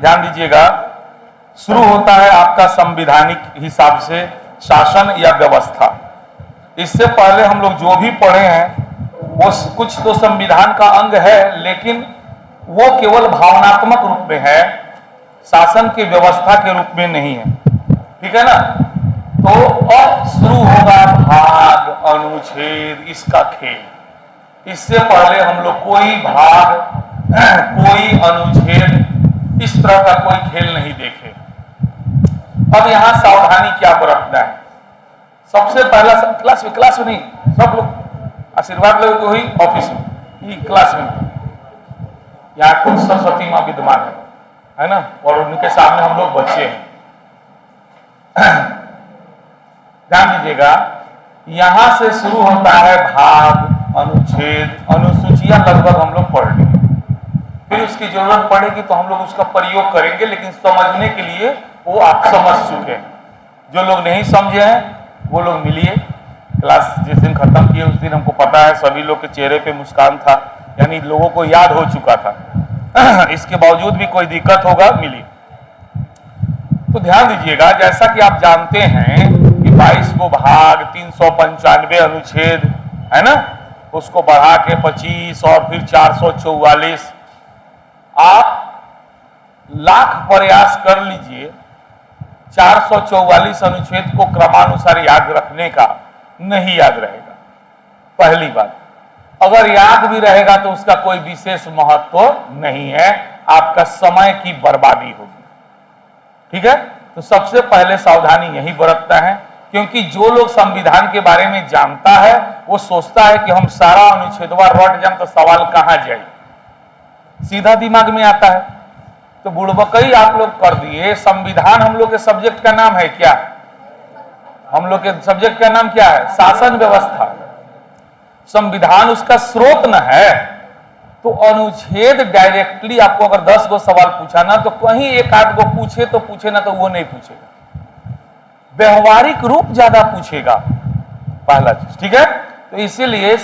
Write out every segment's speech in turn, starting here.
ध्यान दीजिएगा, शुरू होता है आपका संवैधानिक हिसाब से शासन या व्यवस्था। इससे पहले हम लोग जो भी पढ़े हैं वो कुछ तो संविधान का अंग है, लेकिन वो केवल भावनात्मक रूप में है, शासन की व्यवस्था के रूप में नहीं है। ठीक है ना? तो अब शुरू होगा भाग, अनुच्छेद, इसका खेल। इससे पहले हम लोग कोई भाग, कोई अनुच्छेद, इस तरह का कोई खेल नहीं देखे। अब यहां सावधानी क्या बरतना है? सबसे पहला क्लास में नहीं, सब लोग आशीर्वाद लोगों को ही ऑफिस में, क्लास में, यहाँ खुद सरस्वती माँ विद्यमान है ना, और उनके सामने हम लोग बच्चे हैं। ध्यान दीजिएगा, यहां से शुरू होता है भाग, अनुच्छेद, अनुसूचियां लगभग हम लोग पढ़ लेंगे। फिर उसकी जरूरत पड़ेगी तो हम लोग उसका प्रयोग करेंगे, लेकिन समझने के लिए वो आप समझ चुके हैं। जो लोग नहीं समझे हैं वो लोग मिलिए। क्लास जिस दिन खत्म किए उस दिन हमको पता है सभी लोग के चेहरे पे मुस्कान था, यानी लोगों को याद हो चुका था। इसके बावजूद भी कोई दिक्कत होगा, मिलिए। तो ध्यान दीजिएगा, जैसा कि आप जानते हैं कि 22 को भाग, 395 अनुच्छेद है ना, उसको बढ़ा के 25 और फिर 444, आप लाख प्रयास कर लीजिए 444 अनुच्छेद को क्रमानुसार याद रखने का, नहीं याद रहेगा। पहली बात, अगर याद भी रहेगा तो उसका कोई विशेष महत्व नहीं है, आपका समय की बर्बादी होगी। ठीक है? तो सबसे पहले सावधानी यही बरतता है, क्योंकि जो लोग संविधान के बारे में जानता है वो सोचता है कि हम सारा अनुच्छेदवार रट जाए तो सवाल कहां जाए, सीधा दिमाग में आता है। तो बुड़बकई आप लोग कर दिए। संविधान हम लोग के सब्जेक्ट का नाम है क्या? हम लोग के सब्जेक्ट का नाम क्या है? शासन व्यवस्था। संविधान उसका स्रोत न है, तो अनुच्छेद डायरेक्टली आपको अगर 10 गो सवाल पूछा ना, तो कहीं एक आध गो पूछे तो पूछे ना, तो वो नहीं पूछेगा, व्यवहारिक रूप ज्यादा पूछेगा, पहला चीज। ठीक है? तो इसीलिए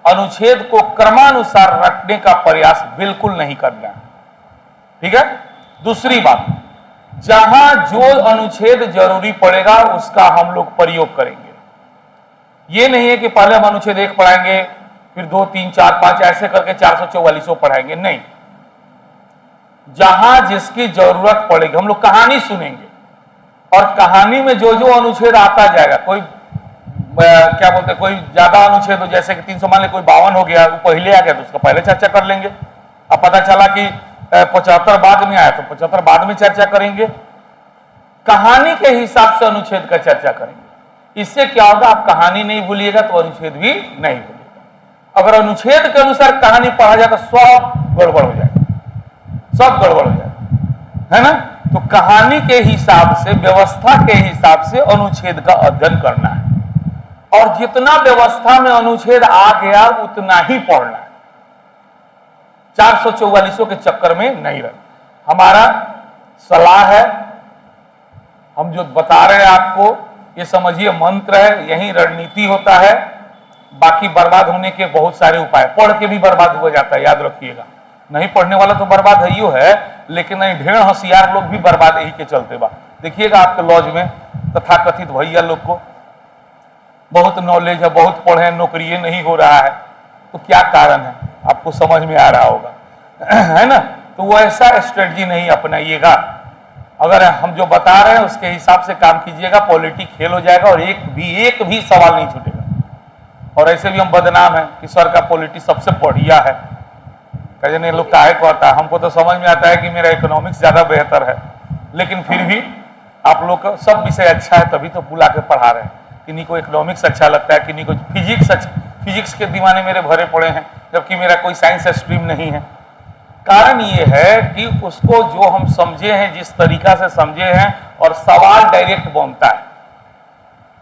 अनुच्छेद को क्रमानुसार रखने का प्रयास बिल्कुल नहीं करना है। ठीक है? दूसरी बात, जहां जो अनुच्छेद जरूरी पड़ेगा उसका हम लोग प्रयोग करेंगे। ये नहीं है कि पहले हम अनुच्छेद 1 पढ़ाएंगे, फिर 2, 3, 4, 5 ऐसे करके 444 पढ़ाएंगे, नहीं। जहां जिसकी जरूरत पड़ेगी हम लोग कहानी सुनेंगे, और कहानी में जो जो अनुच्छेद आता जाएगा, कोई क्या बोलते हैं, कोई ज्यादा अनुच्छेद हो, जैसे कि 300 मान लीजिए कोई 52 हो गया, वो पहले आ गया तो उसका पहले चर्चा कर लेंगे। अब पता चला कि 75 बाद में आया तो 75 बाद में चर्चा करेंगे। कहानी के हिसाब से अनुच्छेद का चर्चा करेंगे। इससे क्या होगा, आप कहानी नहीं भूलिएगा तो अनुच्छेद भी नहीं भूलिएगा। अगर अनुच्छेद के अनुसार कहानी पढ़ा जाए तो सब गड़बड़ हो जाएगा, सब गड़बड़ हो जाएगा, है ना? तो कहानी के हिसाब से, व्यवस्था के हिसाब से अनुच्छेद का अध्ययन करना है, और जितना व्यवस्था में अनुच्छेद आ गया उतना ही पढ़ना है। 444 के चक्कर में नहीं रहे। हमारा सलाह है, हम जो बता रहे हैं आपको, ये समझिए मंत्र है, यही रणनीति होता है। बाकी बर्बाद होने के बहुत सारे उपाय, पढ़ के भी बर्बाद हो जाता है, याद रखिएगा। नहीं पढ़ने वाला तो बर्बाद है ही है, लेकिन नहीं, ढेर होशियार लोग भी बर्बाद यही के चलते बा। देखिएगा आपके लॉज में तथाकथित भैया लोग को बहुत नॉलेज है, बहुत पढ़े, नौकरी नहीं हो रहा है, तो क्या कारण है आपको समझ में आ रहा होगा, है ना? तो वो ऐसा स्ट्रेटजी नहीं अपनाइएगा। अगर हम जो बता रहे हैं उसके हिसाब से काम कीजिएगा, पॉलिटिक खेल हो जाएगा और एक भी सवाल नहीं छूटेगा। और ऐसे भी हम बदनाम हैं कि सर का पॉलिटिक्स सबसे बढ़िया है। कहने लोग काहे को आता है, हमको तो समझ में आता है कि मेरा इकोनॉमिक्स ज्यादा बेहतर है, लेकिन फिर भी आप लोग का सब विषय अच्छा है, तभी तो बुला के पढ़ा रहे हैं। किन्हीं को इकोनॉमिक्स अच्छा लगता है, किन्हीं को फिजिक्स अच्छा, फिजिक्स के दीवाने मेरे भरे पड़े हैं, जबकि मेरा कोई साइंस स्ट्रीम नहीं है। कारण ये है कि उसको जो हम समझे हैं, जिस तरीका से समझे हैं, और सवाल डायरेक्ट बनता है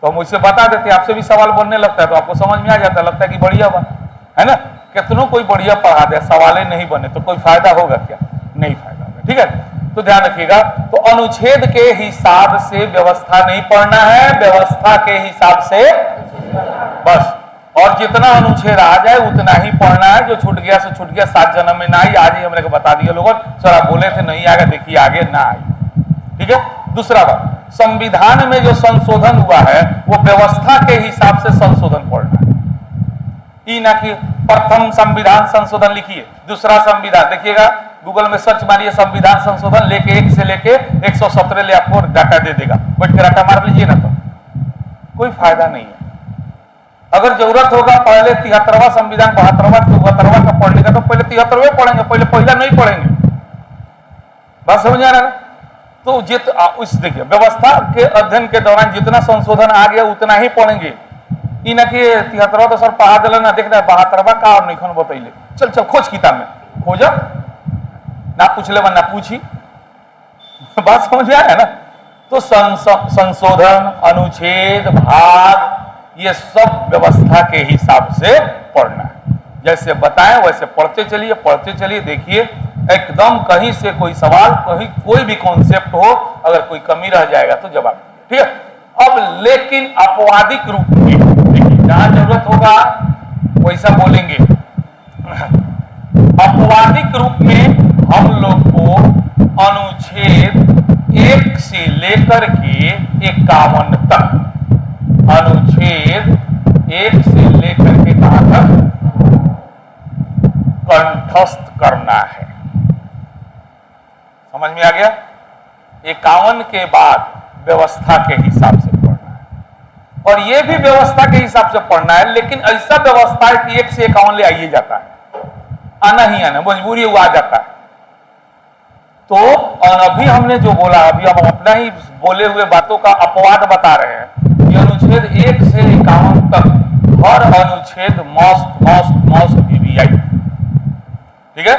तो हम उसे बता देते हैं। आपसे भी सवाल बनने लगता है तो आपको समझ में आ जाता है, लगता है कि बढ़िया बात है ना। कितनों कोई बढ़िया पढ़ा दे, सवाल नहीं बने तो कोई फायदा होगा क्या? नहीं फायदा होगा। ठीक है, तो ध्यान रखिएगा। तो अनुच्छेद के हिसाब से व्यवस्था नहीं पढ़ना है, व्यवस्था के हिसाब से बस। और जितना अनुच्छेद आ जाए उतना ही पढ़ना है, जो छूट गया से छूट गया, 7 जन्म में ना आई, आज ही हमने बता दिया लोगों, सर आप बोले थे नहीं आएगा, देखिए आगे ना आई। ठीक है। दूसरा बात, संविधान में जो संशोधन हुआ है वो व्यवस्था के हिसाब से संशोधन पढ़ना है, ई ना कि प्रथम संविधान संशोधन लिखिए, दूसरा संविधान देखिएगा, गूगल में सर्च मारिए संविधान संशोधन, लेके 1 से लेके 117 ले आपको डाटा दे देगा, बैठ के डाटा मार लीजिए ना, तो कोई फायदा नहीं है। अगर जरूरत होगा पहले 73वां संविधान 72वां 74वां का पढ़ने का, तो पहले 73वें पढ़ेंगे, पहले पहला नहीं पढ़ेंगे। बात समझ आ रहा है? तो इस देखिए, व्यवस्था के अध्ययन के दौरान जितना संशोधन आ गया उतना ही पढ़ेंगे, ई ना कि 73वां तो सर पढ़ा दिला ना, देखना 72वां का और नहीं बतैले, चल चल खोज किताब में खोजा, ना पूछ ले ना पूछी। बात समझ आ रहा है ना? तो संशोधन, अनुच्छेद, भाग, ये सब व्यवस्था के हिसाब से पढ़ना है, जैसे बताएं वैसे पढ़ते चलिए, देखिए एकदम कहीं से कोई सवाल, कहीं कोई भी कॉन्सेप्ट हो, अगर कोई कमी रह जाएगा तो जवाब दीजिए। ठीक है। अब लेकिन अपवादिक रूप में देखिए, जहां जरूरत होगा वैसा बोलेंगे। अपवादिक रूप में हम लोग को अनुच्छेद 1 से लेकर के 51 तक, अनुच्छेद 1 से लेकर के कहां तक कंठस्थ करना है। समझ में आ गया? 51 के बाद व्यवस्था के हिसाब से पढ़ना है, और यह भी व्यवस्था के हिसाब से पढ़ना है, लेकिन ऐसा व्यवस्था है कि 1 से 51 ले आइए जाता है, आना ही आना, मजबूरी हुआ आ जाता है। तो और अभी हमने जो बोला, अभी हम अपना ही बोले हुए बातों का अपवाद बता रहे हैं। ये अनुच्छेद 1 से 51 तक हर अनुच्छेद मस्ट वीवीआई। ठीक है।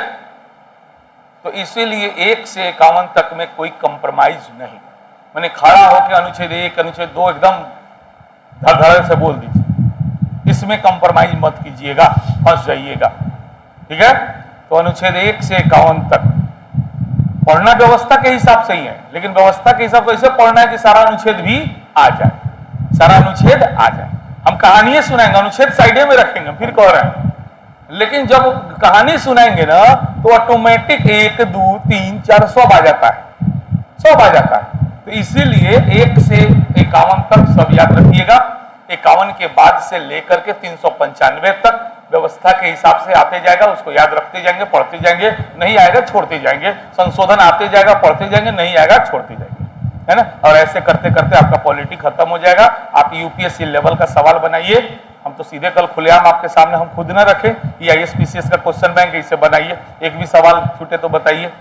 तो इसीलिए 1 से 51 तक में कोई कंप्रोमाइज नहीं, मैंने खड़ा होकर अनुच्छेद 1 अनुच्छेद 2 एकदम धड़ से बोल दीजिए, इसमें कंप्रोमाइज मत कीजिएगा, फंस जाइएगा। ठीक है। तो अनुच्छेद 1 से 51 तक पढ़ना व्यवस्था के हिसाब से ही है, लेकिन व्यवस्था के हिसाब से ऐसे पढ़ना है कि सारा अनुच्छेद भी आ जाए, सारा अनुच्छेद आ जाए। हम कहानियां सुनाएंगे, अनुच्छेद साइडे में रखेंगे, फिर कह रहे हैं, लेकिन जब कहानी सुनाएंगे ना तो ऑटोमेटिक 1 2 3 4 सब आ जाता है, सब आ जाता है। तो इसीलिए 1 से 51 तक सब याद रखिएगा, 51 के बाद से लेकर के 395 तक व्यवस्था के हिसाब से आते जाएगा, उसको याद रखते जाएंगे, पढ़ते जाएंगे, नहीं आएगा छोड़ते जाएंगे, संशोधन आते जाएगा, पढ़ते जाएंगे, नहीं आएगा छोड़ते जाएंगे, है ना। और ऐसे करते करते आपका पॉलिटी खत्म हो जाएगा। आप यूपीएससी लेवल का सवाल बनाइए, हम तो सीधे कल खुलेआम आपके सामने हम खुद ना रखें, ये ISPCS का क्वेश्चन बैंक इसे बनाइए, एक भी सवाल छूटे तो बताइए।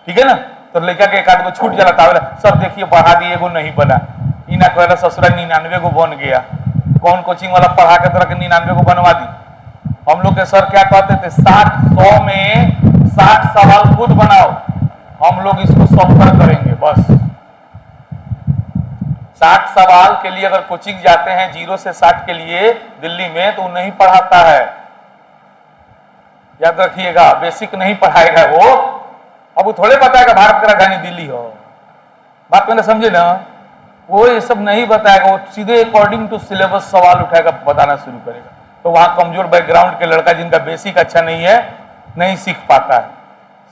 ठीक है ना। तो लेकर के एक आध को छूट जाता है, सब देखिए बढ़ा दिए एगो नहीं बना, इना कहला ससुरा 99 गो बन गया, कौन कोचिंग वाला पढ़ा के तरह के 99 को बनवा दी। हम लोग के सर क्या कहते थे, 60 में 60 सवाल खुद बनाओ, हम लोग इसको 70 करेंगे बस। 60 सवाल के लिए अगर कोचिंग जाते हैं 0 से 60 के लिए दिल्ली में, तो नहीं पढ़ाता है, याद रखिएगा, बेसिक नहीं पढ़ाएगा वो। अब वो थोड़े बताएगा भारत की राजधानी दिल्ली हो, बात मैंने समझे ना, वो ये सब नहीं बताएगा, वो सीधे अकॉर्डिंग टू सिलेबस सवाल उठाएगा, बताना शुरू करेगा। तो वहां कमजोर बैकग्राउंड के लड़का जिनका बेसिक अच्छा नहीं है, नहीं सीख पाता है।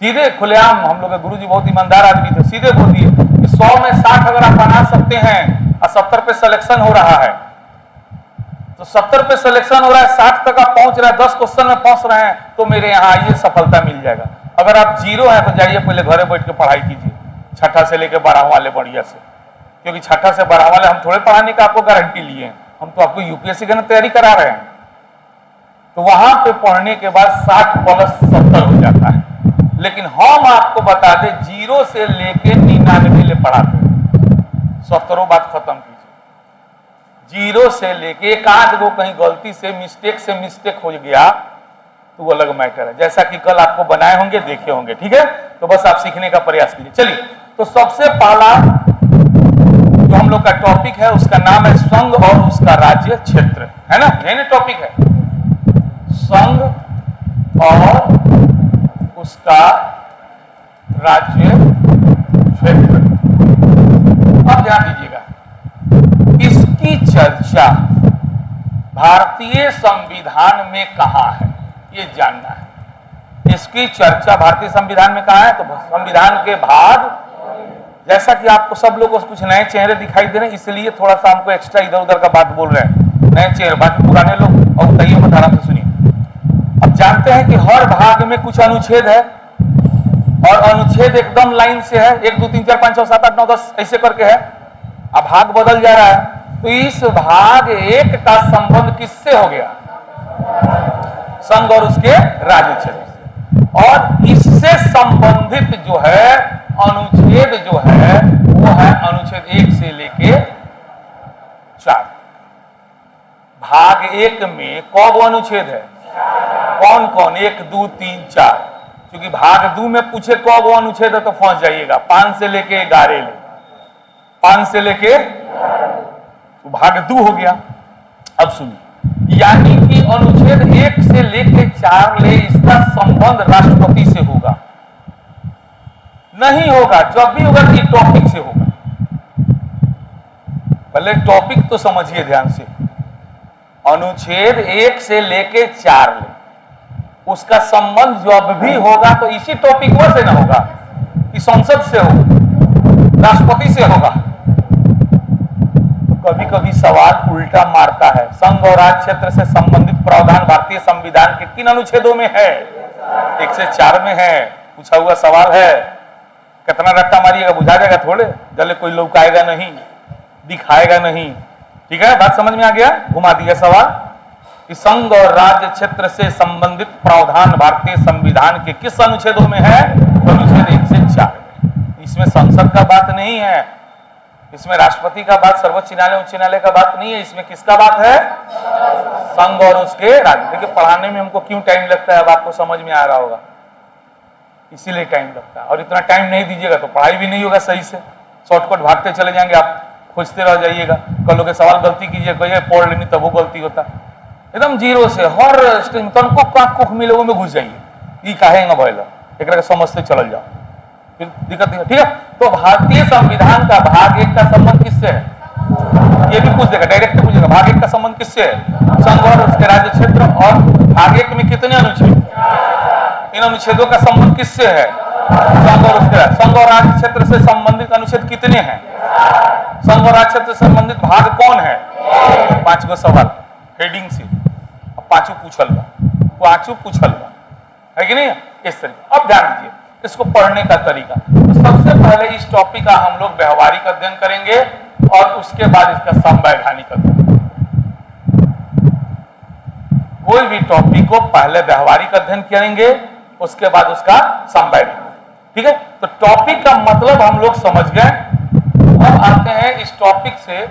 सीधे खुलेआम, हम लोग के गुरुजी बहुत ईमानदार आदमी थे, सीधे बोल दिए कि 100 में 60 अगर आप बना सकते हैं और 70 पे सिलेक्शन हो रहा है, तो 70 पे सिलेक्शन हो रहा है, 60 तक आप पहुंच रहे हैं, 10 क्वेश्चन में पहुंच रहे हैं, तो मेरे यहाँ आइए, सफलता मिल जाएगा। अगर आप 0 है तो जाइए पहले घरे बैठ के पढ़ाई कीजिए, 6ठा से लेकर 12 वाले बढ़िया से, क्योंकि 6ठा से 12 वाले हम थोड़े पढ़ाने का आपको गारंटी लिए हैं, हम तो आपको यूपीएससी की तैयारी करा रहे हैं। तो वहां पे पढ़ने के बाद 60 प्लस 70 हो जाता है। लेकिन हम आपको बता दें 0 से लेके 99 ले पढ़ाते हैं, 70 बात खत्म कीजिए। 0 से लेके एक आध गो कहीं गलती से मिस्टेक हो गया तो वो अलग मैटर है, जैसा कि कल आपको बनाए होंगे, देखे होंगे। ठीक है। तो बस आप सीखने का प्रयास कीजिए। चलिए, तो सबसे पहला जो हम लोग का टॉपिक है उसका नाम है संघ और उसका राज्य क्षेत्र, है ना, यही टॉपिक है, संघ और उसका राज्य क्षेत्र। अब ध्यान दीजिएगा, इसकी चर्चा भारतीय संविधान में कहां है, ये जानना है। इसकी चर्चा भारतीय संविधान में कहां है, तो संविधान के भाग, जैसा कि आपको सब लोगों को कुछ नए चेहरे दिखाई दे रहे हैं, इसलिए थोड़ा सा हमको एक्स्ट्रा इधर उधर का बात बोल रहे हैं, नए चेहरे, बाकी पुराने लोग और तैयो मत, आराम से सुनिए। अब जानते हैं कि हर भाग में कुछ अनुच्छेद है, और अनुच्छेद एकदम लाइन से है, 1 2 3 4 5 6 7 8 9 10 ऐसे करके है। अब भाग बदल जा रहा है, तो इस भाग 1 का संबंध किससे हो गया, संघ और उसके राज्य क्षेत्र से, और इससे संबंधित जो है अनुच्छेद जो है वो है अनुच्छेद 1 से लेके 4। भाग 1 में कौन अनुच्छेद है, कौन कौन, 1 2 3 4। क्योंकि भाग 2 में पूछे कौन अनुच्छेद है तो फंस जाइएगा, 5 से लेके 11 ले, 5 से लेके, तो भाग 2 हो गया। अब सुनिए, यानी कि अनुच्छेद 1 से लेके 4 ले, इसका संबंध राष्ट्रपति से होगा, नहीं होगा, जब भी होगा कि टॉपिक से होगा। पहले टॉपिक तो समझिए ध्यान से, अनुच्छेद 1 से लेके 4 ले, उसका संबंध जब भी होगा तो इसी टॉपिक से ना होगा, कि संसद से होगा, राष्ट्रपति से होगा। तो कभी कभी सवाल उल्टा मारता है, संघ और राज्य क्षेत्र से संबंधित प्रावधान भारतीय संविधान के किन अनुच्छेदों में है, 1 से 4 में है। पूछा हुआ सवाल है, कितना रट्टा मारिएगा, बुझा जाएगा थोड़े, गले कोई लौकाएगा नहीं, दिखाएगा नहीं। ठीक है, बात समझ में आ गया, घुमा दिया सवाल कि संघ और राज्य क्षेत्र से संबंधित प्रावधान भारतीय संविधान के किस अनुच्छेदों में है, अनुच्छेद 1 से 4 में। इसमें संसद का बात नहीं है, इसमें राष्ट्रपति का बात, सर्वोच्च न्यायालय उच्च न्यायालय का बात नहीं है, इसमें किसका बात है, संघ और उसके राज्य। देखिए पढ़ाने में हमको क्यों टाइम लगता है, अब आपको समझ में आ रहा होगा, इसीलिए टाइम लगता है। और इतना टाइम नहीं दीजिएगा तो पढ़ाई भी नहीं होगा सही से, शॉर्टकट भागते चले जाएंगे, आप खोजते रह जाइएगा, कल के सवाल गलती कीजिए, कहिए पढ़ लेनी तब वो गलती होता। एकदम जीरो से हर स्ट्रीम तनको कुख मिले में घुस जाइए, ये कहेंगे भैया, एक समझते चल जाओ, फिर दिक्कत नहीं। ठीक है, तो भारतीय संविधान का भाग 1 का संबंध किससे है, ये भी पूछ देगा, डायरेक्ट पूछेगा, भाग 1 का संबंध किससे है, संघ और उसके राज्य क्षेत्र। और भाग 1 में कितने अनुच्छेद, इन अनुच्छेदों का संबंध किससे है, संघ और उसके, संघ और राज्य क्षेत्र से संबंधित अनुच्छेद कितने हैं, संघ और राज्य क्षेत्र से संबंधित भाग कौन है, 5 गो सवाल हेडिंग से, अब 5 पूछल बा, 5 पूछल बा, है कि नहीं, इस तरीके। अब ध्यान दीजिए इसको पढ़ने का तरीका, तो सबसे पहले इस टॉपिक का हम लोग व्यवहारिक अध्ययन करेंगे और उसके बाद इसका संवैधानिक अध्ययन। कोई भी टॉपिक को पहले व्यवहारिक अध्ययन करेंगे, उसके बाद उसका संवैधानिक। ठीक है, तो टॉपिक का मतलब हम लोग समझ गए। अब आते हैं इस टॉपिक से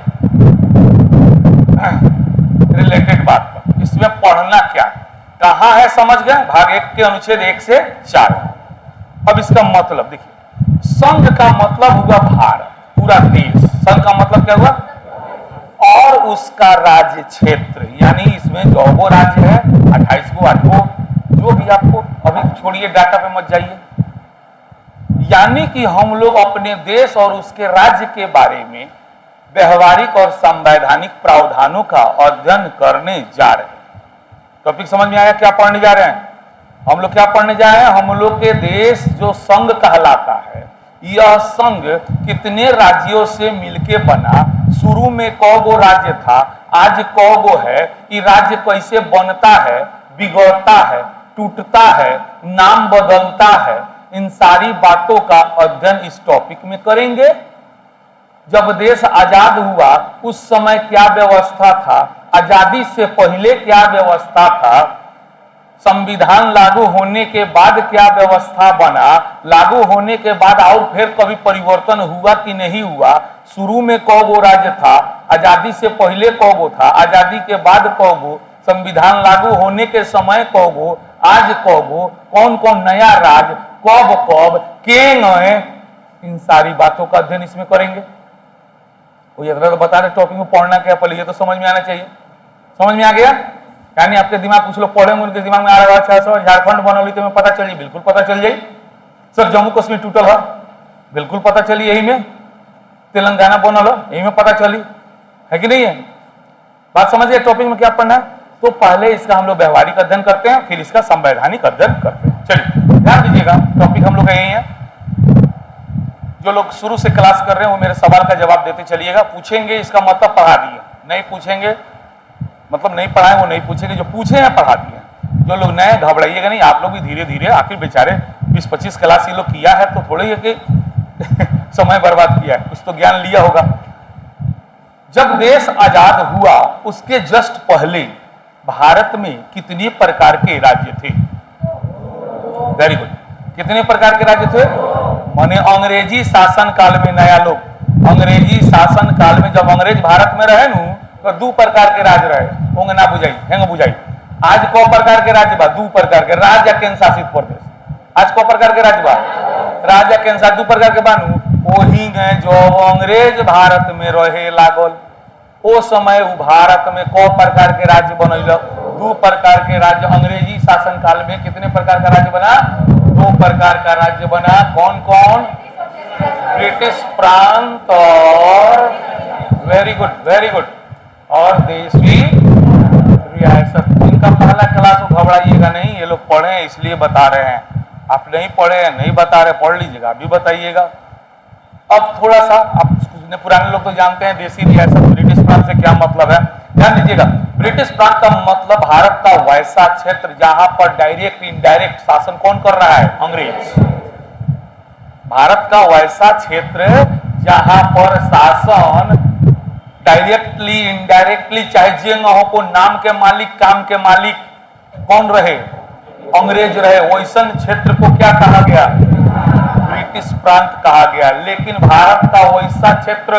रिलेटेड बात पर, इसमें पढ़ना क्या कहां है, समझ गए, भाग 1 के अनुच्छेद 1 से 4। अब इसका मतलब देखिए, संघ का मतलब हुआ भारत, पूरा देश, संघ का मतलब क्या हुआ, और उसका राज्य क्षेत्र, यानी इसमें जो वो राज्य है 28 गो 8 गो, जो भी आपको, अभी छोड़िए डाटा पे मत जाइए, यानी कि हम लोग अपने देश और उसके राज्य के बारे में व्यवहारिक और संवैधानिक प्रावधानों का अध्ययन करने जा रहे हैं। टॉपिक समझ में आया, क्या पढ़ने जा रहे हैं हम लोग, क्या पढ़ने जा रहे हैं हम लोग के देश जो संघ कहलाता है, यह संघ कितने राज्यों से मिलके बना, शुरू में कौगो राज्य था, आज कौगो है, ये राज्य कैसे बनता है, बिगड़ता है, टूटता है, नाम बदलता है, इन सारी बातों का अध्ययन इस टॉपिक में करेंगे। जब देश आजाद हुआ उस समय क्या व्यवस्था था, आजादी से पहले क्या व्यवस्था था, संविधान लागू होने के बाद क्या व्यवस्था बना, लागू होने के बाद और फिर कभी परिवर्तन हुआ कि नहीं हुआ, शुरू में कौगो राज्य था, आजादी से पहले कौगो था, आजादी के बाद कौगो, संविधान लागू होने के समय कौगो, आज कौगो, कौन कौन नया राज्य, कब कब के नए, इन सारी बातों का अध्ययन इसमें करेंगे। कोई अगर तो बता रहे टॉपिक में पढ़ना क्या, पहले ये तो समझ में आना चाहिए। समझ में आ गया, यानी आपके दिमाग, कुछ लोग पढ़े उनके दिमाग में आ रहा है, अच्छा सर झारखंड बनौली तो में पता चलिए, बिल्कुल पता चल जाए। सर जम्मू कश्मीर टूटल है, बिल्कुल पता चली, यही में तेलंगाना बनल, यही में पता चली, है कि नहीं है। बात समझिए टॉपिक में क्या पढ़ना है। तो पहले इसका हम लोग व्यवहारिक अध्ययन करते हैं, फिर इसका संवैधानिक अध्ययन करते हैं। चलिए ध्यान दीजिएगा, टॉपिक हम लोग का यही है। जो लोग शुरू से क्लास कर रहे हैं वो मेरे सवाल का जवाब देते चलिएगा। पूछेंगे इसका मतलब पढ़ा दिए, नहीं पूछेंगे मतलब नहीं पढ़ाए, वो नहीं पूछेंगे, जो पूछे हैं पढ़ा दिए। जो लोग नए घबराइएगा नहीं, आप लोग भी धीरे धीरे, आखिर बेचारे 20-25 क्लास ये लोग किया है तो थोड़े ही है कि समय बर्बाद किया है, कुछ तो ज्ञान लिया होगा। जब देश आजाद हुआ उसके जस्ट पहले भारत में कितने प्रकार के राज्य थे? वेरी गुड, कितने प्रकार के राज्य थे? माने अंग्रेजी शासन काल में, नया लोग अंग्रेजी शासन काल में जब अंग्रेज भारत में रहे नु तो 2 प्रकार के राज्य रहे। होंगे ना बुझाई, हेंग बुझाई। आज को प्रकार के राज्य बा? 2 प्रकार के राज्य, केंद्र शासित प्रदेश। आज को प्रकार के राज्य बा? राज्य, केंद्र शासित 2 प्रकार के बानू। वही है जो अंग्रेज भारत में रहे लागल, ओ समय भारत में को प्रकार के राज्य बनल? 2 प्रकार के राज्य। अंग्रेजी शासन काल में कितने प्रकार का राज्य बना? 2 प्रकार का राज्य बना। कौन कौन? ब्रिटिश प्रांत और वेरी गुड वेरी गुड और देशी रियासत। इनका पहला क्लास तो घबराइएगा नहीं, ये लोग पढ़े हैं इसलिए बता रहे हैं। आप नहीं पढ़े हैं, नहीं बता रहे, पढ़ लीजिएगा, अभी बताइएगा। अब थोड़ा सा आप पुराने लोग तो जानते हैं देशी रियासत ब्रिटिश प्रांत से क्या मतलब है। ध्यान दीजिएगा, ब्रिटिश प्रांत का मतलब भारत का वैसा क्षेत्र जहां पर डायरेक्ट इनडायरेक्ट शासन कौन कर रहा है? अंग्रेज। भारत का वैसा क्षेत्र जहां पर शासन डायरेक्टली इनडायरेक्टली चाहे जेंग हो को नाम के मालिक काम के मालिक कौन रहे? अंग्रेज रहे। वैसा क्षेत्र को क्या कहा गया? ब्रिटिश प्रांत कहा गया। लेकिन भारत का वैसा क्षेत्र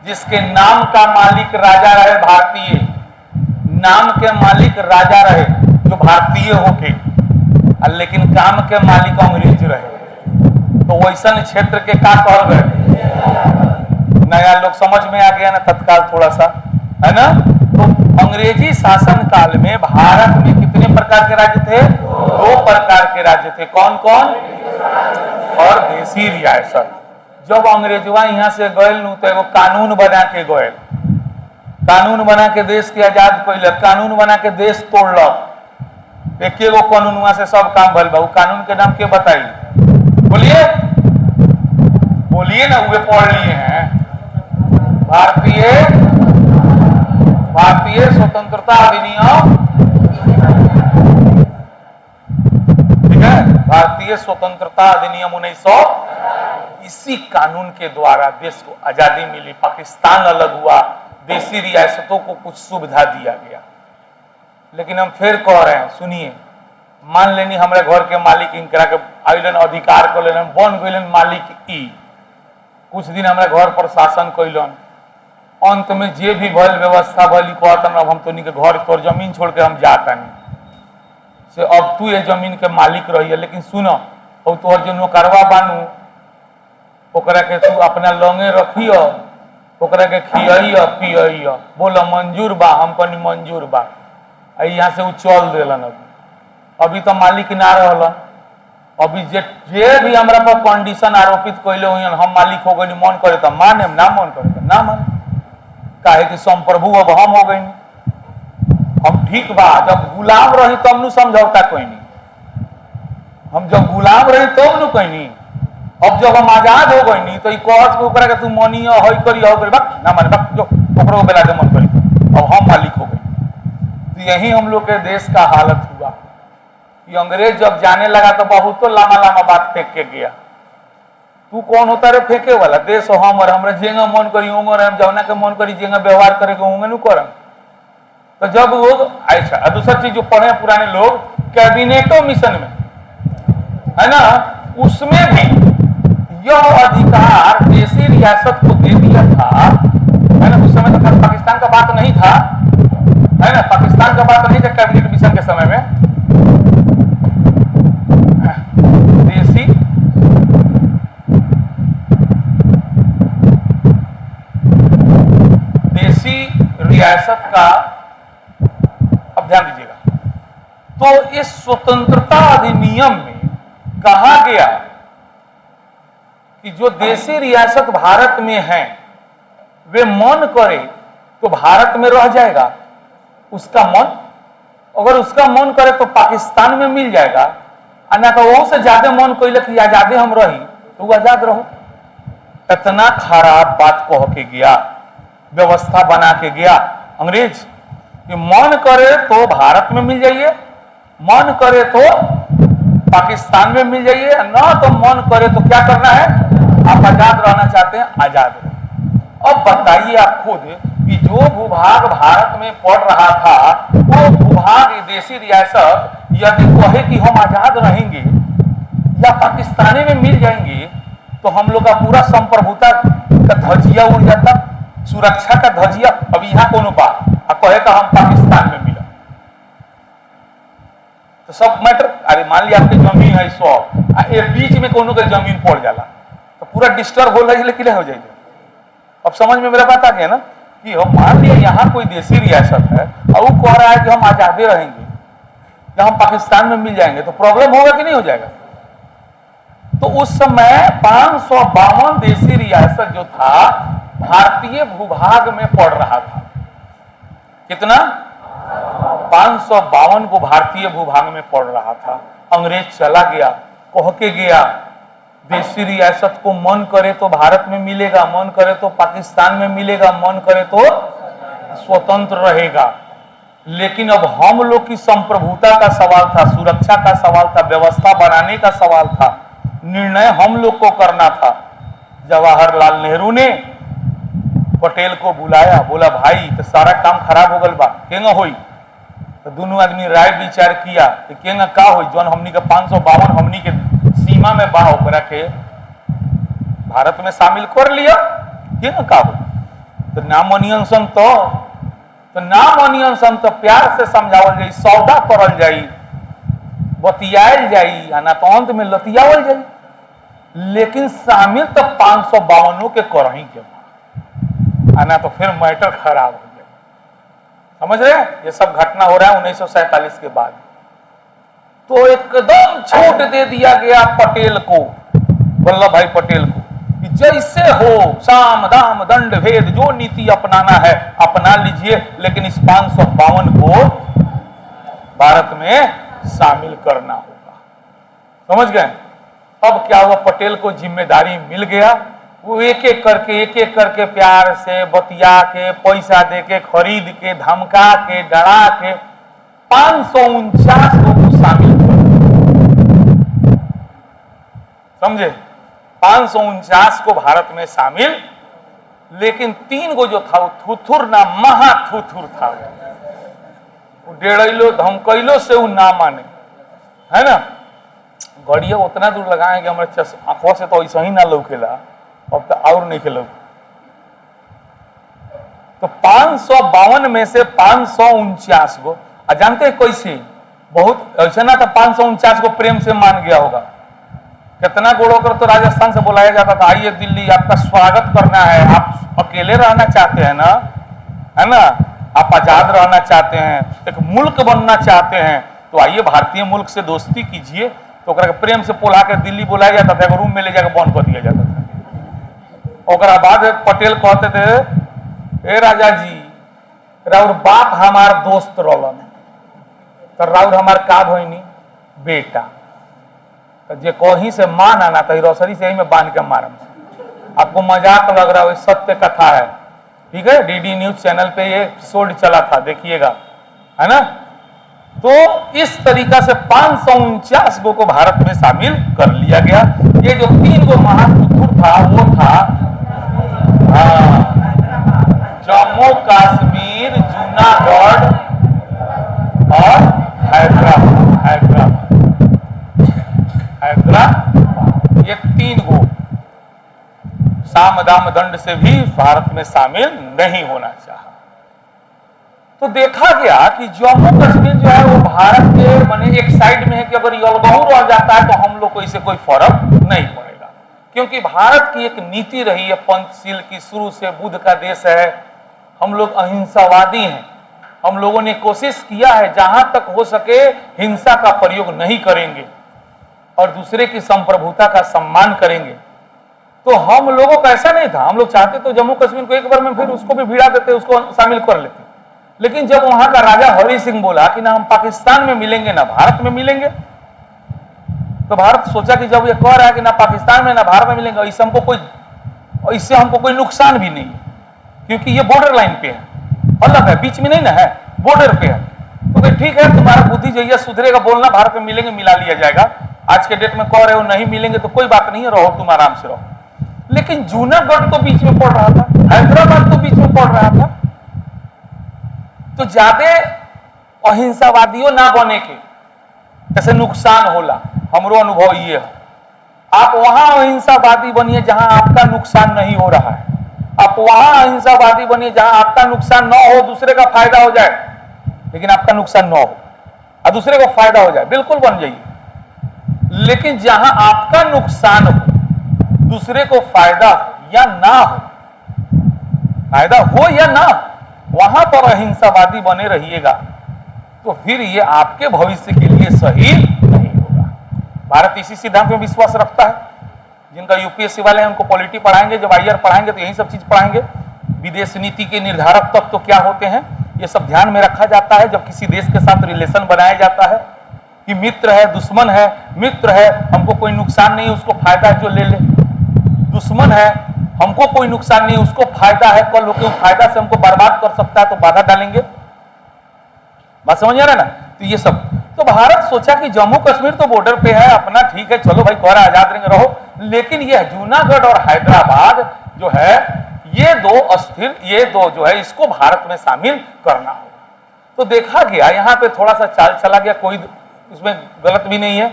जिसके नाम का मालिक राजा रहे, भारतीय नाम के मालिक राजा रहे जो भारतीय होके, लेकिन काम के मालिक अंग्रेज रहे, तो वैसा क्षेत्र के क्या कहल गए? नया लोग समझ में आ गया ना तत्काल थोड़ा सा, है ना। तो अंग्रेजी शासन काल में भारत में कितने प्रकार के राज्य थे? 2 प्रकार के राज्य थे। कौन कौन? और देशी रियासत। जब अंग्रेजवा यहाँ से गए तो एगो कानून बना के गए, कानून बना के देश के आजाद कैल, कानून बना के देश तोड़लक। एक एगो कानून से सब काम भल बा। कानून के नाम के बताई? बोलिए बोलिए ना, वे पढ़ लिए हैं। भारतीय स्वतंत्रता अधिनियम, ठीक है, भारतीय स्वतंत्रता अधिनियम 1900। इसी कानून के द्वारा देश को आजादी मिली, पाकिस्तान अलग हुआ, देशी रियासतों को कुछ सुविधा दिया गया। लेकिन हम फिर कह रहे हैं, सुनिए, मान लेनी हमारे घर के मालिक इनकरा के आइलन, अधिकार कर लेन, बन गइलन मालिक ई, कुछ दिन हमारे घर पर शासन कैलन, अंत में जे भी भल व्यवस्था भली कहतन अब हम तो के घर तोर जमीन छोड़ के हम जाता नहीं से, अब तू ये जमीन के मालिक रही है। लेकिन सुनो, और तोहर जो नौकरवा बानू ओकरा के तू अपना लंगे रखियो, ओकरा के खियाइयो पियाइयो, बोलो मंजूर बा? हम कहनी मंजूर बा। यहाँ से उ चल दिलन। अभी तो मालिक ना रहलन, अभी जे भी हमरा पर कंडीशन आरोपित कैले हुई हम मालिक हो गई, मन करे तो माने, ना मन करे तो ना माने, काहे कि संप्रभु अब हम हो गई। हम ठीक बा, जब गुलाम रही तब नु समझौता कोई नहीं, हम जब गुलाम रही तब नु कोई नहीं। अब जब हम आजाद हो गई नहीं तो कहत के ऊपर के तू मनियो हई करी हो करी, बक ना माने, बक जो ओकरो बेला के मन करी, अब हम मालिक हो गए। तो यही हम लोग के देश का हालत हुआ। ये अंग्रेज जब जाने लगा तो बहुत तो लामा लामा बात फेंक के गया। तू कौन होता रे फेंके वाला? देश हम और हमरा जेंगा मन करी होंगे, हम जौना के मन करी जेंगा व्यवहार करे होंगे नु करम। तो जब वो अच्छा, दूसरा चीज जो पढ़े पुराने लोग, कैबिनेटो मिशन में, है ना, उसमें भी यह अधिकार देशी रियासत को दे दिया था, है ना। उस समय तो पाकिस्तान का बात नहीं था, है ना, पाकिस्तान का बात नहीं था कैबिनेट मिशन के समय में। देशी रियासत का, अब ध्यान दीजिएगा, तो इस स्वतंत्रता अधिनियम में कहा गया कि जो देशी रियासत भारत में हैं वे मन करे तो भारत में रह जाएगा उसका मन। अगर उसका मन करे तो पाकिस्तान में मिल जाएगा, और ना तो वो से ज्यादा मन कोई कि आजादे हम रही तो वो आजाद रहो। इतना खराब बात कह के गया, व्यवस्था बना के गया अंग्रेज कि मन करे तो भारत में मिल जाइए, मन करे तो पाकिस्तान में मिल जाइए, ना तो मन करे तो क्या करना है, आप आजाद रहना चाहते हैं आजाद रहो। अब बताइए आप खुद कि जो भूभाग भारत में पड़ रहा था वो भूभाग देशी रियासत यदि कहे कि हम आजाद रहेंगे या पाकिस्तानी में मिल जाएंगे तो हम लोग का पूरा संप्रभुता का धजिया उड़ जाता, सुरक्षा का धजिया। अब यहाँ कोनो बात कहे का हम पाकिस्तान में मिला तो सब मैटर। अरे मान लिया आपकी जमीन है 100, बीच में कोनो का जमीन पड़ जाला तो पूरा डिस्टर्ब हो जाएगी, लेकिन हो जाएगी। अब समझ में मेरा बात आ गया ना कि हम मान लिया यहाँ कोई देशी रियासत है और वो कह रहा है कि हम आजादे रहेंगे या हम पाकिस्तान में मिल जाएंगे, तो प्रॉब्लम होगा कि नहीं हो जाएगा। तो उस समय 552 देशी रियासत जो था भारतीय भूभाग में पड़ रहा था। कितना? 552 को भारतीय भूभाग में पड़ रहा था। अंग्रेज चला गया, कह के गया देशी रियासत को मन करे तो भारत में मिलेगा, मन करे तो पाकिस्तान में मिलेगा, मन करे तो स्वतंत्र रहेगा। लेकिन अब हम लोग की संप्रभुता का सवाल था, सुरक्षा का सवाल था, व्यवस्था बनाने का सवाल था, निर्णय हम लोग को करना था। जवाहरलाल नेहरू ने पटेल को बुलाया, बोला भाई तो सारा काम खराब हो गल बा, केंगा होई? तो दोनों आदमी राय विचार किया कि केंगा का होई, जौन हमनी के 552 हमनी के सीमा में बा ओकरा के भारत में शामिल कर लिया, केंगा का होई? तो ना मनियन सन तो ना मनियन सन तो प्यार से समझावल जाई, सौदा करल जाई, बतियाल जाई, ना तो अंत में लतियावल जाई। लेकिन शामिल तो 552 के करही के ना तो फिर मैटर खराब हो गया। समझ रहे? ये सब घटना हो रहा है 1947 के बाद। तो एकदम छूट दे दिया गया पटेल को, वल्लभ भाई पटेल को, कि जैसे हो साम दाम दंड भेद जो नीति अपनाना है अपना लीजिए, लेकिन इस 552 को भारत में शामिल करना होगा। समझ गए? अब क्या हुआ, पटेल को जिम्मेदारी मिल गया। वो एक एक करके प्यार से बतिया के, पैसा दे के, खरीद के, धमका के, डरा के 549 को शामिल कर। समझे? 549 को भारत में शामिल, लेकिन 3 गो जो था वो थुथुर ना महा थुथुर था। वो डेढ़लो धमकैलो से वो ना माने, है ना। गड़िया उतना दूर लगाए कि हमारे आंखों से तो ऐसा ही ना लौकेला, अब तो और नहीं खेलो। तो 552 में से 549 गो, जानते हैं कैसे? बहुत ऐसा ना था 549 को प्रेम से मान गया होगा। कितना गोड़ों कर तो राजस्थान से बुलाया जाता था, आइए दिल्ली आपका स्वागत करना है, आप अकेले रहना चाहते हैं ना, है ना, आप आजाद रहना चाहते हैं, एक मुल्क बनना चाहते हैं, तो आइए भारतीय मुल्क से दोस्ती कीजिए। तो प्रेम से पुला के दिल्ली बुलाया जाता था, रूम में ले जाकर बंद कर दिया जाता था। और बाद पटेल कहते थे, ए राजा जी राउर बाप हमार दोस्त रोलन, तो राउर हमार का भइनी बेटा, तो जे कहीं से मान आना तो रोसरी से ही में बांध के मारम। आपको मजाक लग रहा है, सत्य कथा है, ठीक है। डीडी न्यूज चैनल पे ये एपिसोड चला था, देखिएगा, है ना। तो इस तरीका से 549 गो को भारत में शामिल कर लिया गया। ये जो 3 गो महापुत्र था वो था जम्मू कश्मीर, जूनागढ़ और हैदराबाद। ये 3 गो साम दाम दंड से भी भारत में शामिल नहीं होना चाहा। तो देखा गया कि जम्मू कश्मीर जो है वो भारत के माने एक साइड में है कि अगर यलगहू रह जाता है तो हम लोग को इससे कोई फर्क नहीं पड़ेगा, क्योंकि भारत की एक नीति रही है पंचशील की, शुरू से बुद्ध का देश है, हम लोग अहिंसावादी हैं। हम लोगों ने कोशिश किया है जहां तक हो सके हिंसा का प्रयोग नहीं करेंगे और दूसरे की संप्रभुता का सम्मान करेंगे। तो हम लोगों का ऐसा नहीं था, हम लोग चाहते तो जम्मू कश्मीर को एक बार में फिर उसको भी भिड़ा देते, उसको शामिल कर लेते। लेकिन जब वहां का राजा हरि सिंह बोला कि ना हम पाकिस्तान में मिलेंगे ना भारत में मिलेंगे, तो भारत सोचा कि जब ये कह रहा है कि ना पाकिस्तान में ना भारत में मिलेंगे, इससे हमको कोई नुकसान भी नहीं है, क्योंकि ये बॉर्डर लाइन पे है, अलग है, बीच में नहीं ना है, बॉर्डर पे है। तो ठीक है, तुम्हारा बुद्धि जो है सुधरेगा, बोलना भारत में मिलेंगे, मिला लिया जाएगा। आज के डेट में कह रहे हो नहीं मिलेंगे तो कोई बात नहीं है, रहो तुम आराम से रहो। लेकिन जूनागढ़ तो बीच में पड़ रहा था, हैदराबाद तो बीच में पड़ रहा था। तो ज्यादा अहिंसावादियों ना बने के कैसे नुकसान होला, हमरो अनुभव ये है। आप वहां अहिंसावादी बनिए जहां आपका नुकसान नहीं हो रहा है, आप वहां अहिंसावादी बनिए जहां आपका नुकसान न हो, दूसरे का फायदा हो जाए, लेकिन आपका नुकसान न हो और दूसरे को फायदा हो जाए, बिल्कुल बन जाइए। लेकिन जहां आपका नुकसान हो, दूसरे को फायदा या ना हो, फायदा हो या ना हो, वहां पर अहिंसावादी बने रहिएगा तो फिर ये आपके भविष्य के लिए सही नहीं होगा। भारत इसी सिद्धांत में विश्वास रखता है। जिनका यूपीएससी वाले हैं उनको पॉलिटी पढ़ाएंगे, जब आईआर पढ़ाएंगे तो यही सब चीज पढ़ाएंगे। विदेश नीति के निर्धारक तत्व तो क्या होते हैं, ये सब ध्यान में रखा जाता है जब किसी देश के साथ रिलेशन बनाया जाता है कि मित्र है दुश्मन है, मित्र है हमको कोई नुकसान नहीं, उसको फायदा है जो ले ले, दुश्मन है हमको कोई नुकसान नहीं, उसको फायदा है, कल लोग फायदा से हमको बर्बाद कर सकता है तो बाधा डालेंगे। बात समझ आ रहा है ना। तो ये सब, तो भारत सोचा कि जम्मू कश्मीर तो बॉर्डर पे है अपना, ठीक है चलो भाई कोरा आजाद रहेंगे रहो, लेकिन ये जूनागढ़ और हैदराबाद जो है ये दो अस्थिर, ये दो जो है इसको भारत में शामिल करना होगा। तो देखा गया यहाँ पे थोड़ा सा चाल चला गया, कोई इसमें गलत भी नहीं है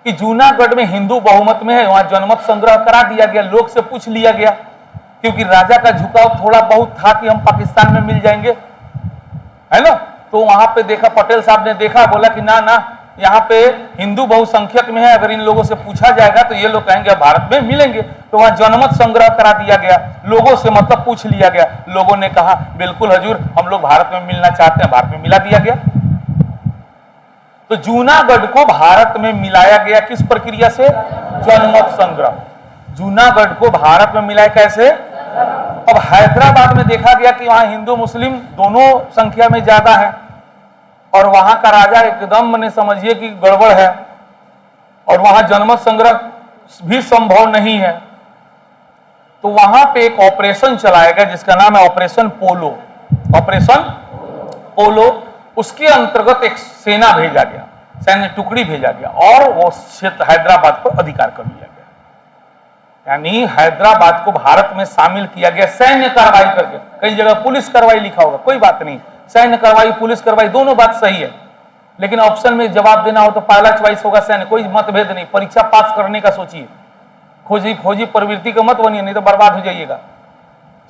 कि जूनागढ़ में हिंदू बहुमत में है, वहां जनमत संग्रह करा दिया गया, लोग से पूछ लिया गया, क्योंकि राजा का झुकाव थोड़ा बहुत था कि हम पाकिस्तान में मिल जाएंगे, है ना। तो वहां पे देखा, पटेल साहब ने देखा, बोला कि ना ना यहाँ पे हिंदू बहुसंख्यक में है, अगर इन लोगों से पूछा जाएगा तो ये लोग कहेंगे भारत में मिलेंगे, तो वहां जनमत संग्रह करा दिया गया, लोगों से मतलब पूछ लिया गया, लोगों ने कहा बिल्कुल हजूर हम लोग भारत में मिलना चाहते हैं, भारत में मिला दिया गया। तो जूनागढ़ को भारत में मिलाया गया किस प्रक्रिया से, जनमत संग्रह। जूनागढ़ को भारत में मिलाया कैसे। अब हैदराबाद में देखा गया कि वहां हिंदू मुस्लिम दोनों संख्या में ज्यादा है और वहां का राजा एकदम मैंने समझिए कि गड़बड़ है और वहां जनमत संग्रह भी संभव नहीं है। तो वहां पे एक ऑपरेशन चलाया गया जिसका नाम है ऑपरेशन पोलो। ऑपरेशन पोलो, उसके अंतर्गत एक सेना भेजा गया, सैन्य टुकड़ी भेजा गया और वो क्षेत्र हैदराबाद पर अधिकार कर लिया गया। यानी हैदराबाद को भारत में शामिल किया गया सैन्य कार्रवाई करके। कई जगह पुलिस कार्रवाई लिखा होगा, कोई बात नहीं, सैन्य कार्रवाई पुलिस कार्रवाई दोनों बात सही है, लेकिन ऑप्शन में जवाब देना हो तो पहला चॉइस होगा सैन्य, कोई मतभेद नहीं। परीक्षा पास करने का सोचिए, फौजी प्रवृत्ति का मत बनिए, नहीं तो बर्बाद हो जाइएगा।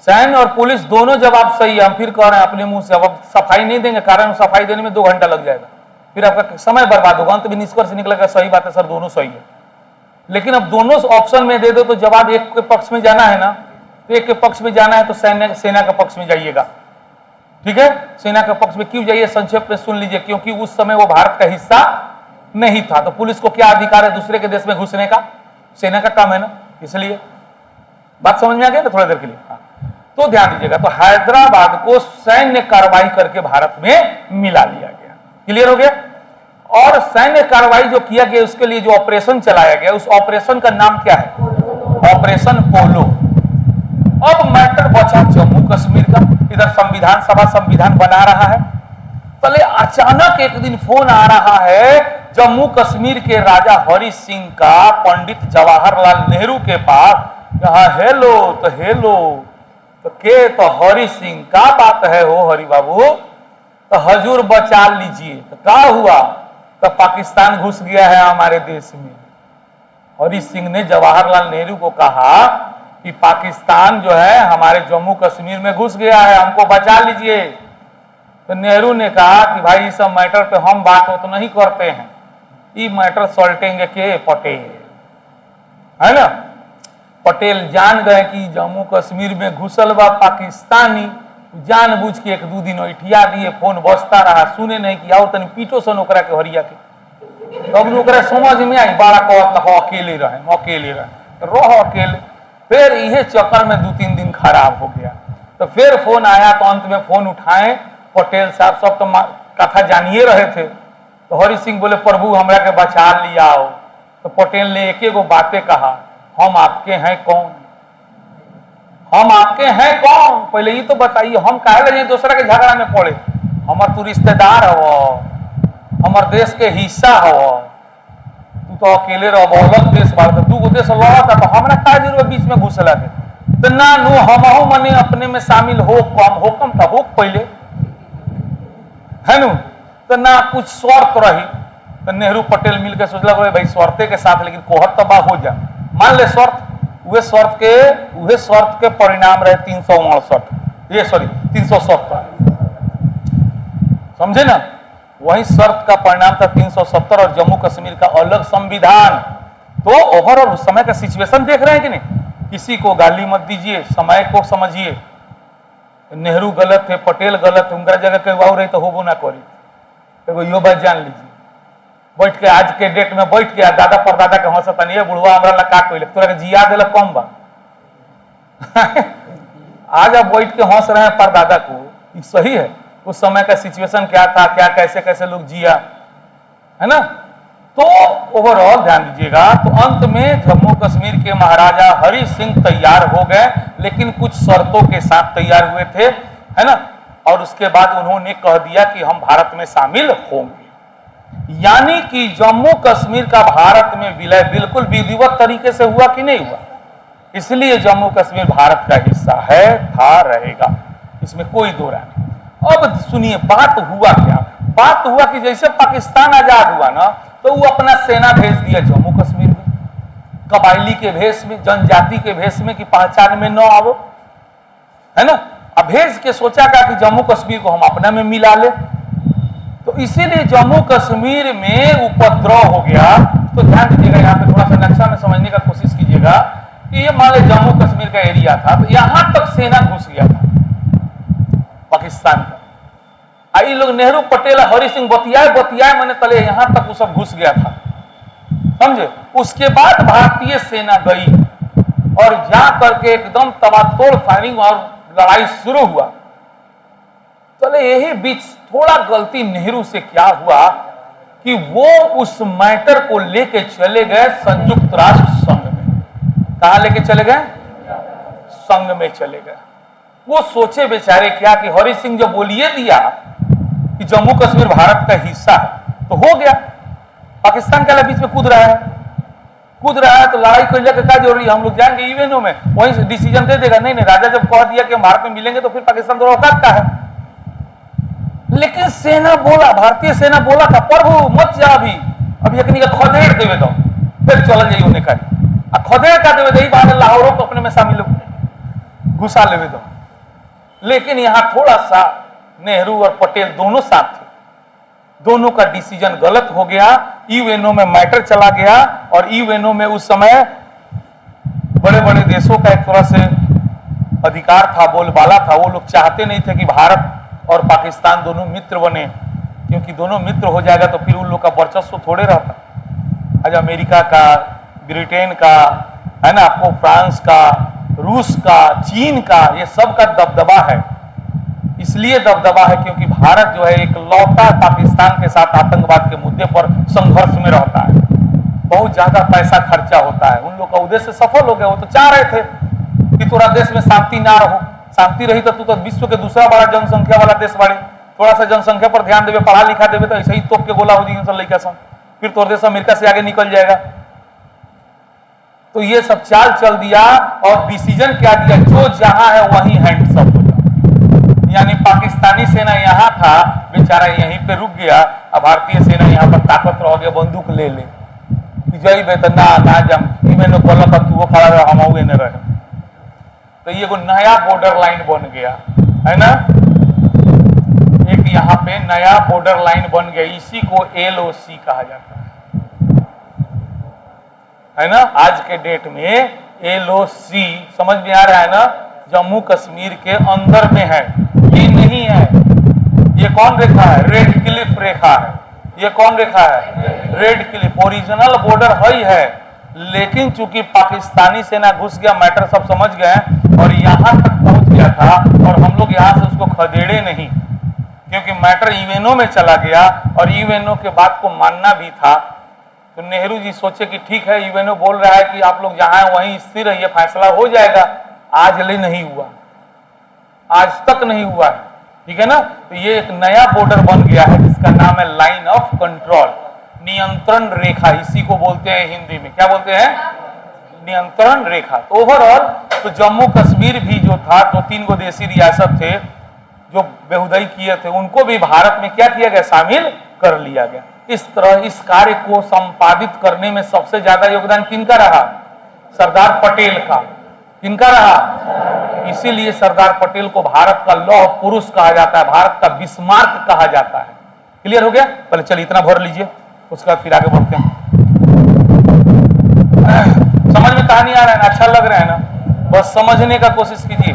सैन्य और पुलिस दोनों जवाब सही है, हम फिर कह रहे हैं अपने मुंह से। अब सफाई नहीं देंगे, कारण सफाई देने में 2 घंटा लग जाएगा, फिर आपका समय बर्बाद होगा, अंत भी निष्कर्ष निकलेगा सही बात है सर दोनों सही है। लेकिन अब दोनों ऑप्शन में दे दो तो जवाब एक के पक्ष में जाना है ना, तो एक के पक्ष में जाना है तो सेना के पक्ष में जाइएगा, ठीक है। सेना के पक्ष में क्यों जाइए, संक्षेप में सुन लीजिए, क्योंकि उस समय वो भारत का हिस्सा नहीं था, तो पुलिस को क्या अधिकार है दूसरे के देश में घुसने का, सेना का काम है ना, इसलिए। बात समझ में आ गया ना थोड़ी देर के लिए। हाँ, तो ध्यान दीजिएगा, तो हैदराबाद को सैन्य कार्रवाई करके भारत में मिला लिया गया। क्लियर हो गया। और सैन्य कार्रवाई जो किया गया उसके लिए जो ऑपरेशन चलाया गया, उस ऑपरेशन का नाम क्या है, ऑपरेशन पोलो। अब मैटर बचा जम्मू कश्मीर का। इधर संविधान सभा संविधान बना रहा है, पहले अचानक एक दिन फोन आ रहा है जम्मू कश्मीर के राजा हरि सिंह का पंडित जवाहरलाल नेहरू के पास, कहा हेलो तो हेलो, तो के तो हरि सिंह का बात है हो हरि बाबू, तो हजूर बचा लीजिए। तो क्या हुआ, तो पाकिस्तान घुस गया है हमारे देश में। हरि सिंह ने जवाहरलाल नेहरू को कहा कि पाकिस्तान जो है हमारे जम्मू कश्मीर में घुस गया है, हमको बचा लीजिए। तो नेहरू ने कहा कि भाई इस मैटर पे हम बात हो तो नहीं करते हैं, ये मैटर सॉल्टेंगे के पटेल, है ना। पटेल जान गए कि जम्मू कश्मीर में घुसल बा पाकिस्तानी, जानबूझ के 1-2 दिन इठिया दिए, फोन बजता रहा, सुने नहीं कि आओ तनी पीटो सन ओकरा के हरिया के। तब ओकरा समझ में आई, बड़ा कहत अकेले रहे, अकेले रहे, रहो अकेले। फिर यह चक्कर में 2-3 दिन खराब हो गया। तो फिर फोन आया, तो अंत में फोन उठाए पटेल साहब, सब तो कथा जानिए रहे थे। तो हरि सिंह बोले प्रभु हमरा के बचा लिया हो। तो पटेल ने एक एक बातें कहा, हम आपके हैं कौन, हम आपके हैं कौन, पहले ये तो बताइए, हम काहे लगे दूसरा के झगड़ा में पड़े, हमार तू रिश्तेदार हो, हमार देश के हिस्सा हो, तू तो अकेले रहो, अलग देश बार तू को देश लड़ा था, तो हमरा का जरूरत बीच में घुसला के। तो ना नु हमहू मने अपने में शामिल हो, कम था हो पहले है नु, तो ना कुछ शर्त रही। तो नेहरू पटेल मिलकर सोचला भाई शर्ते के साथ लेकिन कोहर तबाह हो जा, मान ले शर्त, उहे शर्त के परिणाम रहे 369, ये सॉरी 370, समझे ना, वही शर्त का परिणाम था 370 और जम्मू कश्मीर का अलग संविधान। तो ओवरऑल उस समय का सिचुएशन देख रहे हैं कि नहीं, किसी को गाली मत दीजिए, समय को समझिए। नेहरू गलत है, पटेल गलत है, उनका जगह कोई और रही तो होबो ना करी, तो यो बात जान लीजिए। बैठ के आज के डेट में बैठ के दादा परदादा के हंसता नहीं है, बुढ़वा हमरा ला का कोई तोरा के जिया देला कम बा आज आप बैठ के हंस रहे हैं परदादा को, ये सही है। उस समय का सिचुएशन क्या था, क्या कैसे कैसे लोग जिया, है ना। तो ओवरऑल ध्यान दीजिएगा, तो अंत में जम्मू कश्मीर के महाराजा हरि सिंह तैयार हो गए, लेकिन कुछ शर्तों के साथ तैयार हुए थे, है ना। और उसके बाद उन्होंने कह दिया कि हम भारत में शामिल होंगे, यानी कि जम्मू कश्मीर का भारत में विलय बिल्कुल विधिवत तरीके से हुआ कि नहीं हुआ। इसलिए जम्मू कश्मीर भारत का हिस्सा है, था, रहेगा, इसमें कोई दो राय नहीं। अब सुनिए बात हुआ क्या, बात हुआ कि जैसे पाकिस्तान आजाद हुआ ना, तो वो अपना सेना भेज दिया जम्मू कश्मीर में, कबायली के भेष में, जनजाति के भेष में, कि पहचान में न आवो, है ना। अब भेज के सोचा था कि जम्मू कश्मीर को हम अपना में मिला ले, तो इसीलिए जम्मू कश्मीर में उपद्रव हो गया। तो ध्यान दीजिएगा, यहाँ पे थोड़ा सा नक्शा में समझने का कोशिश कीजिएगा कि ये मान लो जम्मू कश्मीर का एरिया था, तो यहां तक सेना घुस गया था पाकिस्तान का। आई लोग नेहरू पटेल हरि सिंह बतियाए मैंने तले यहां तक वो सब घुस गया था, समझे। उसके बाद भारतीय सेना गई और जा करके एकदम तबातोड़ फायरिंग और लड़ाई शुरू हुआ। चले यही बीच थोड़ा गलती नेहरू से क्या हुआ कि वो उस मैटर को लेके चले गए संयुक्त राष्ट्र संघ में। कहां लेके चले गए, संघ में चले गए। वो सोचे बेचारे क्या कि हरि सिंह जो बोलिए दिया कि जम्मू कश्मीर भारत का हिस्सा है, तो हो गया। पाकिस्तान के बीच में कूद रहा है, तो लड़ाई को लेकर क्या जरूरी है, हम लोग जाएंगे यूएनओ में, वहीं से डिसीजन दे देगा। नहीं, राजा जब कह दिया कि हम भारत में मिलेंगे, तो फिर पाकिस्तान तो औकात का है। लेकिन सेना बोला, भारतीय सेना बोला था प्रभु मत जा, अभी यकनी का खदेड़ देवे दो, फिर चल जाइए उन्हें कहा खदेड़ का देवे दे, बाद लाहौरों को अपने में शामिल घुसा लेवे दो। लेकिन यहां थोड़ा सा नेहरू और पटेल दोनों साथ थे, दोनों का डिसीजन गलत हो गया। यूएनओ में मैटर चला गया, और यूएनओ में उस समय बड़े बड़े देशों का एक तरह से अधिकार था, बोलबाला था। वो लोग चाहते नहीं थे कि भारत और पाकिस्तान दोनों मित्र बने, क्योंकि दोनों मित्र हो जाएगा तो फिर उन लोग का वर्चस्व थोड़े रहता। आज अमेरिका का, ब्रिटेन का, है ना, आपको फ्रांस का, रूस का, चीन का, ये सब का दबदबा है। इसलिए दबदबा है क्योंकि भारत जो है एक लौटा पाकिस्तान के साथ आतंकवाद के मुद्दे पर संघर्ष में रहता है, बहुत ज्यादा पैसा खर्चा होता है। उन लोग का उद्देश्य सफल हो गया। वो तो चाह रहे थे कि थोड़ा देश में शांति ना रहो, शांति रही तो तू तो विश्व के दूसरा बड़ा जनसंख्या वाला देश बाड़ी, थोड़ा सा जनसंख्या पर ध्यान देवे, पढ़ा लिखा देवे, तो ऐसे ही तोप के गोला हो जाएंगे लड़का सब, फिर तो देश अमेरिका से आगे निकल जाएगा। तो ये सब चाल चल दिया, और डिसीजन क्या दिया, जो जहां है वहीं हैंड्स अप हो जाए। यानी पाकिस्तानी सेना यहां था, बेचारा यहीं पे रुक गया, अब भारतीय सेना यहां पर ताकत रह गया, बंदूक ले जई बेतन ना जम मैंने बोला था तू वो खड़ा रहा, हम हुए न रहे। तो ये को नया बॉर्डर लाइन बन गया, है ना, एक यहाँ पे नया बॉर्डर लाइन बन गया। इसी को LOC कहा जाता है ना। आज के डेट में LOC समझ में आ रहा है ना, जम्मू कश्मीर के अंदर में है, ये नहीं है। ये कौन रेखा है, रेड क्लिफ रेखा है। ये कौन रेखा है, रेड क्लिफ। ओरिजिनल बॉर्डर है लेकिन चूंकि पाकिस्तानी सेना घुस गया, मैटर सब समझ गए और यहां तक पहुंच गया था और हम लोग यहां से उसको खदेड़े नहीं, क्योंकि मैटर यूएनओ में चला गया और यूएनओ के बात को मानना भी था। तो नेहरू जी सोचे कि ठीक है, यूएनओ बोल रहा है कि आप लोग जहां हैं वहीं स्थिर रहिए, फैसला हो जाएगा। आज ले नहीं हुआ, आज तक नहीं हुआ है, ठीक है ना। तो ये एक नया बॉर्डर बन गया है जिसका नाम है लाइन ऑफ कंट्रोल, नियंत्रण रेखा। इसी को बोलते हैं हिंदी में, क्या बोलते हैं? नियंत्रण रेखा। तो ओवरऑल तो जम्मू कश्मीर भी जो था, 2-3 गो देशी रियासत थे जो बेहुदई किए थे, उनको भी भारत में क्या किया गया? शामिल कर लिया गया। इस तरह इस कार्य को संपादित करने में सबसे ज्यादा योगदान किनका रहा? सरदार पटेल का। किनका रहा? इसीलिए सरदार पटेल को भारत का लौह पुरुष कहा जाता है, भारत का बिस्मार्क कहा जाता है। क्लियर हो गया? पहले चलिए इतना भर लीजिए, उसके बाद फिर आगे बढ़ते हैं। समझ में कहानी आ रहा है ना? अच्छा लग रहा है ना? बस समझने का कोशिश कीजिए,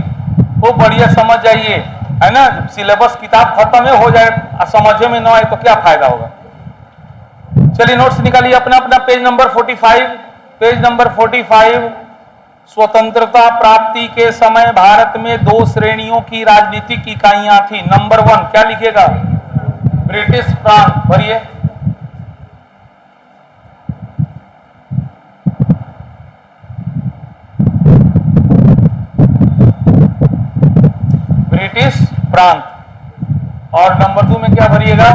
वो बढ़िया समझ जाइए, है ना। सिलेबस किताब खत्म हो जाए, समझे में ना आए तो क्या फायदा होगा। चलिए नोट्स निकालिए अपना अपना, पेज नंबर 45। Page number 45। स्वतंत्रता प्राप्ति के समय भारत में 2 श्रेणियों की राजनीतिक इकाइयां थी। नंबर 1 क्या लिखेगा? ब्रिटिश प्रांत। भरिए। ब्रिटिश प्रांत। और नंबर 2 में क्या भरिएगा?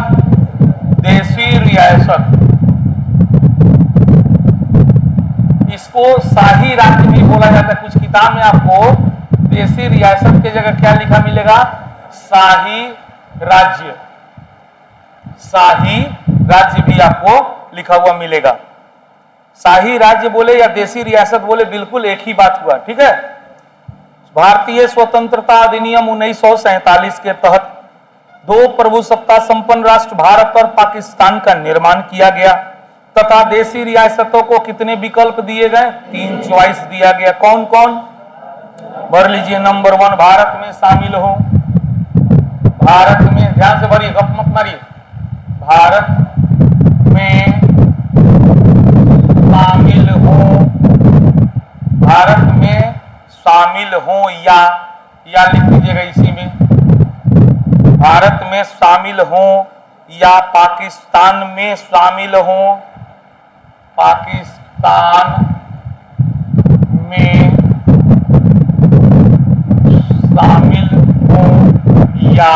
देशी रियासत। इसको शाही राज्य भी बोला जाता है। कुछ किताब में आपको देशी रियासत के जगह क्या लिखा मिलेगा? शाही राज्य। शाही राज्य भी आपको लिखा हुआ मिलेगा। शाही राज्य बोले या देशी रियासत बोले, बिल्कुल एक ही बात हुआ, ठीक है। भारतीय स्वतंत्रता अधिनियम 1947 के तहत 2 प्रभुसत्ता संपन्न राष्ट्र भारत और पाकिस्तान का निर्माण किया गया तथा देशी रियासतों को कितने विकल्प दिए गए? 3 चॉइस दिया गया। कौन कौन? भर लीजिए। नंबर 1 भारत में शामिल हो। भारत में, ध्यान से भरिए, गप मत मारिए। भारत में शामिल हो। भारत में शामिल हो या लिख लीजिएगा इसी में। भारत में शामिल हो या पाकिस्तान में शामिल हो। पाकिस्तान में शामिल हो या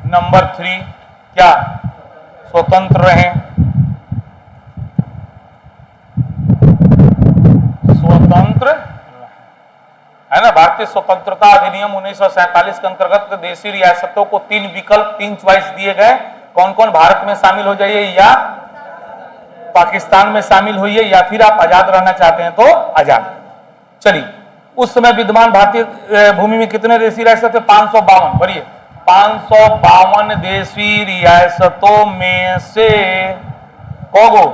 नंबर 3 क्या? स्वतंत्र रहें। स्वतंत्र है ना। भारतीय स्वतंत्रता अधिनियम 1947 के अंतर्गत देशी रियासतों को 3 विकल्प, 3 चॉइस दिए गए। कौन कौन? भारत में शामिल हो जाइए या पाकिस्तान में शामिल होइए या फिर आप आजाद रहना चाहते हैं तो आजाद। चलिए, उस समय विद्यमान भारतीय भूमि में कितने देशी रियासत थे? 552। भरिए। 552 देशी रियासतों में से कोगो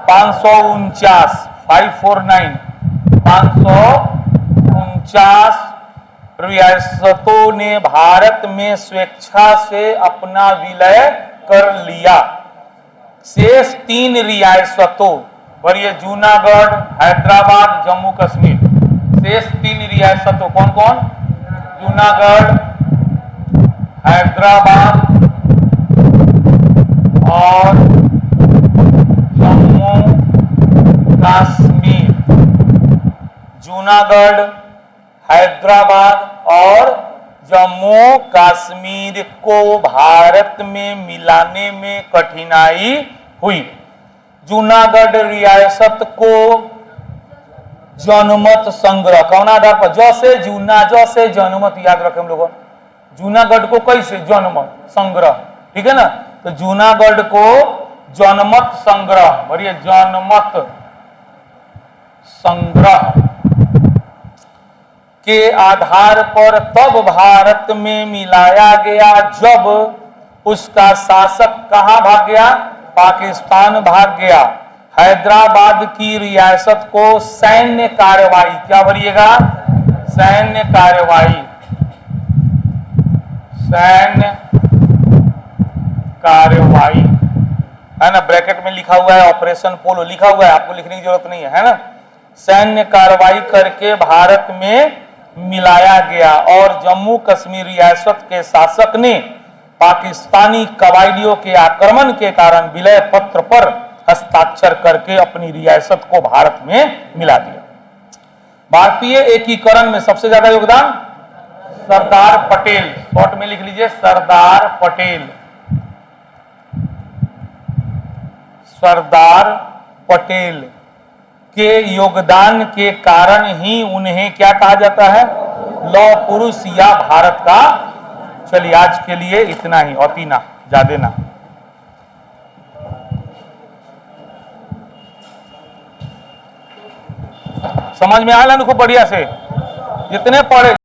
549 549 549 रियासतों ने भारत में स्वेच्छा से अपना विलय कर लिया। शेष 3 रियासतों, भरिए, जूनागढ़, हैदराबाद, जम्मू कश्मीर। शेष 3 रियासतों कौन कौन? जूनागढ़, हैदराबाद और जम्मू कश्मीर। जूनागढ़, हैदराबाद और जम्मू कश्मीर को भारत में मिलाने में कठिनाई हुई। जूनागढ़ रियासत को जनमत संग्रह, कौन आधार पर? जैसे जनमत, याद रखें हम लोगों। जूनागढ़ को कैसे? जनमत संग्रह, ठीक है ना। तो जूनागढ़ को जनमत संग्रह, भरिए, जनमत संग्रह के आधार पर तब भारत में मिलाया गया जब उसका शासक कहां भाग गया? पाकिस्तान भाग गया। हैदराबाद की रियासत को सैन्य कार्रवाई, क्या भरिएगा? सैन्य कार्रवाई, सैन्य कार्रवाई है ना, ब्रैकेट में लिखा हुआ है ऑपरेशन पोलो लिखा हुआ है, आपको लिखने की जरूरत नहीं है ना। सैन्य कार्रवाई करके भारत में मिलाया गया और जम्मू कश्मीर रियासत के शासक ने पाकिस्तानी कबायलियों के आक्रमण के कारण विलय पत्र पर हस्ताक्षर करके अपनी रियासत को भारत में मिला दिया। भारतीय एकीकरण में सबसे ज्यादा योगदान सरदार पटेल, शॉर्ट में लिख लीजिए सरदार पटेल। सरदार पटेल के योगदान के कारण ही उन्हें क्या कहा जाता है, लौह पुरुष या भारत का। चलिए आज के लिए इतना ही, और तीना ज्यादा ना। समझ में आया ना खूब बढ़िया से, जितने पढ़े